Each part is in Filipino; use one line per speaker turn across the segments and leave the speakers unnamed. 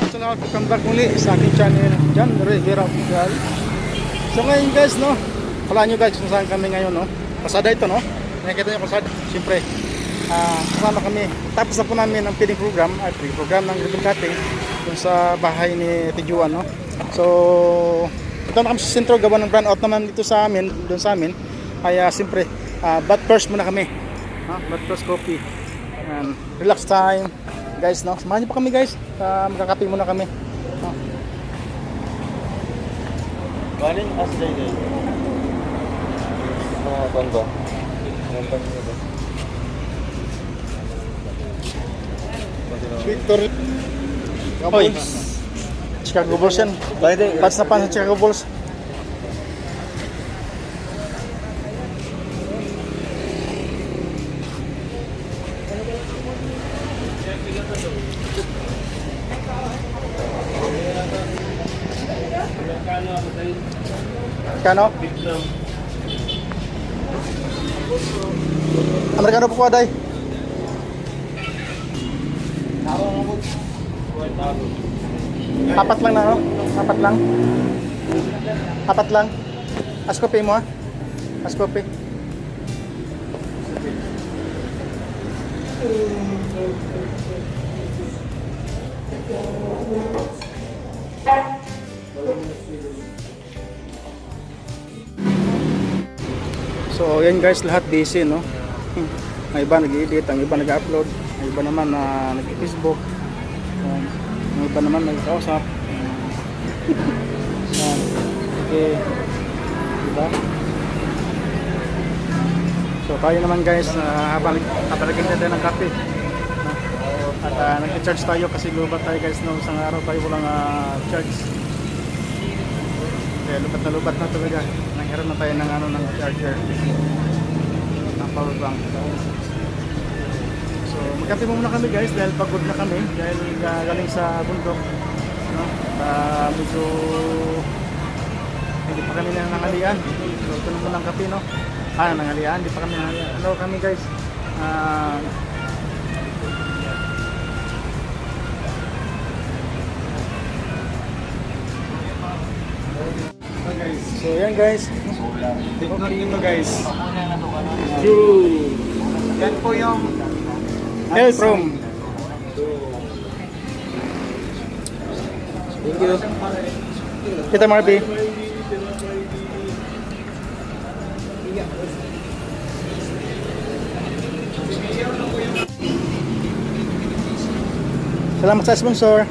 salamat. Welcome back muli sa aking channel, John Rivera Official. So ngayon guys, no, pala nyo guys kung saan kami ngayon, no. Pasada ito, no. Nakikita nyo pasada. Siyempre, kasama kami. Tapos na po namin ang feeding program, program ng ribbon cutting dun sa bahay ni Tijuan, no. So, ito na kami sa sentro, gawa ng brand out naman dito sa amin, dun sa amin. Kaya siyempre, but first muna kami. But first coffee. And relax time. Guys, no, samahan niyo pa kami guys. Magkakape muna kami.
Galing as day day. Tondo.
Victor. Oy. Chicago Bulls yan. Pats na pan sa Chicago Bulls. Kano? Amerikano po ko aday? Apat lang na, no? Apat lang. Apat lang. Askope mo, ha? Askope. So yan guys, lahat busy, no. Ang iba nag-edit, ang iba nag-upload, ang iba naman nag-Facebook, ang iba naman nag-kausap. Okay, diba? So tayo naman guys, habang naghintay tayo ng kape, at nag-charge tayo kasi lubat tayo guys, no. Isang araw tayo walang charge. Kaya lubat na talaga. Nanghiram na tayo ng charger, ng power bank. So magkape muna kami guys dahil pagod na kami dahil galing sa bundok, no? Medyo hindi pa kami nanangalian. So ito na muna ang kape, no? Nanangalian, hindi pa kami nanangalian. Ano kami guys, so yan guys,
Ito guys.
true.
Yan po yung
Hail from. Thank you. Kita Marby. Salamat sa sponsor.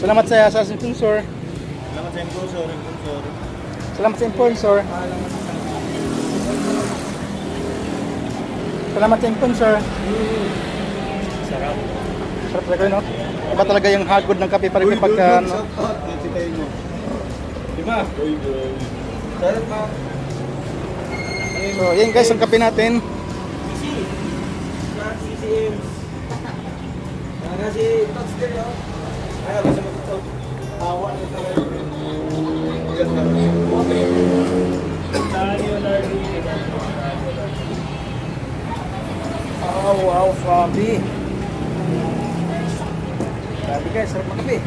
Salamat sa sponsor.
Salamat sa sponsor.
Salamat sa sponsor. Salamat sa sponsor.
Sarap.
Sarap talaga, no? Iba talaga yung hagod ng kape para pagka ano.
Diba? Sarap pa.
So, yan guys ang kape natin.
CCM. Kasi touch din yun. Ayaw kasi mag-touch. Hawa na talaga.
Wow, Fabi. Grabe guys, sarap ng kape.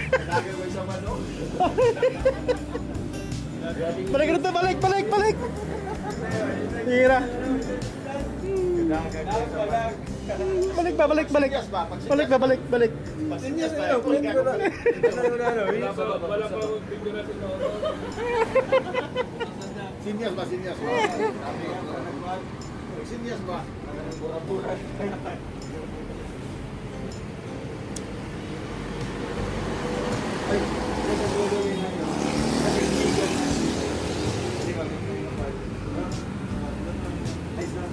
Lagi ko isang ano.
Balik rito, balik. Tira. Balik ba? Balik. Balik.
Pasinyas na yun. Wala pa picture natin. Sinyas ba? Sinyas ba? Burat-burat. Ay, sa dulo yun na yun. Kasi illegal na. Hindi ba? Ayos na.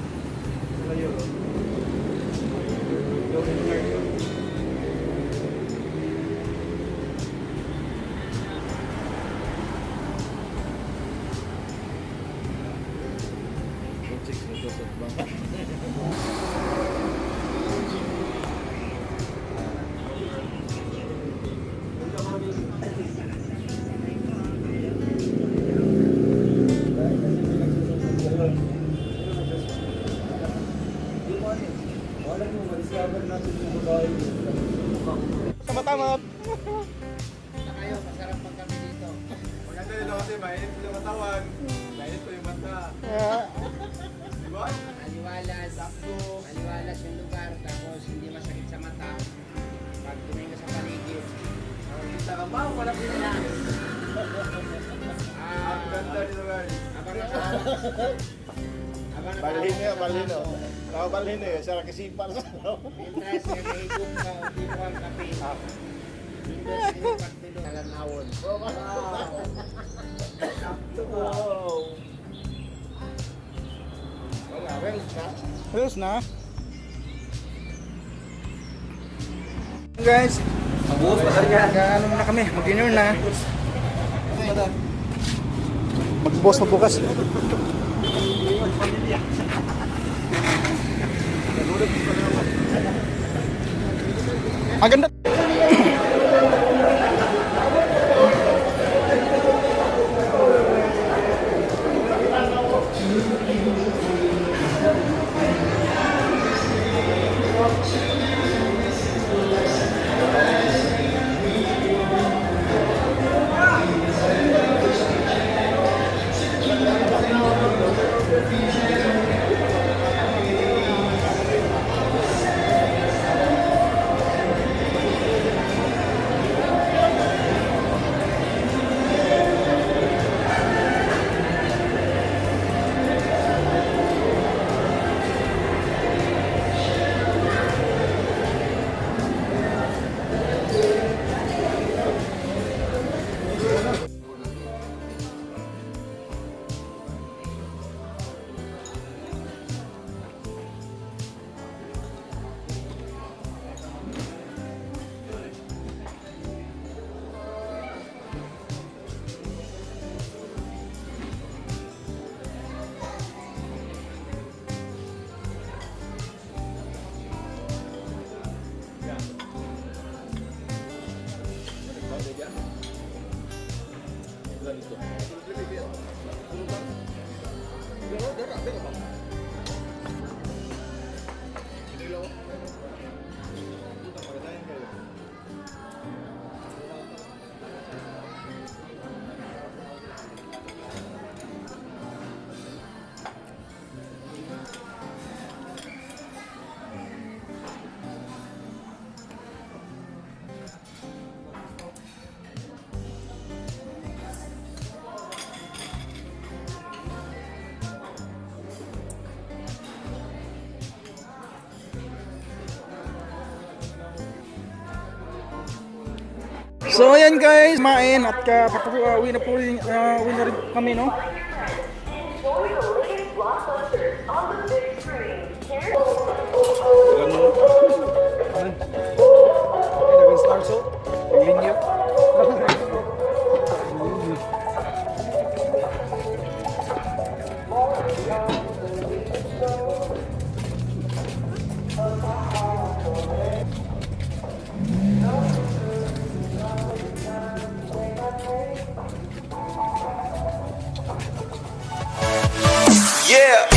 Layo. Gawin card yun.
Tama-tama.
Kayo, masarap magkami dito.
Maganda nila kasi mainit yung katawan. Mainit po yung mata. Di ba?
Maliwalas yung lugar, tapos hindi masakit sa mata. Pag tumingin ka sa paligid, kita ka ba? Wala pila.
Ang ganda nito guys.
Balhin
niya, balhin o. Tao balhin eh, siya nakisipan sa ano.
Pintas, nagahigong ka, hindi mo ang kape. Pintas, yung pagtulo. Talanawon.
Wow. Wala, well,
Ayos na. Guys, ano na kami, mag-dinner na. Mag-boss pa bukas. Ang ganda. So ayan guys, main at uwi na rin kami, no?
Yeah.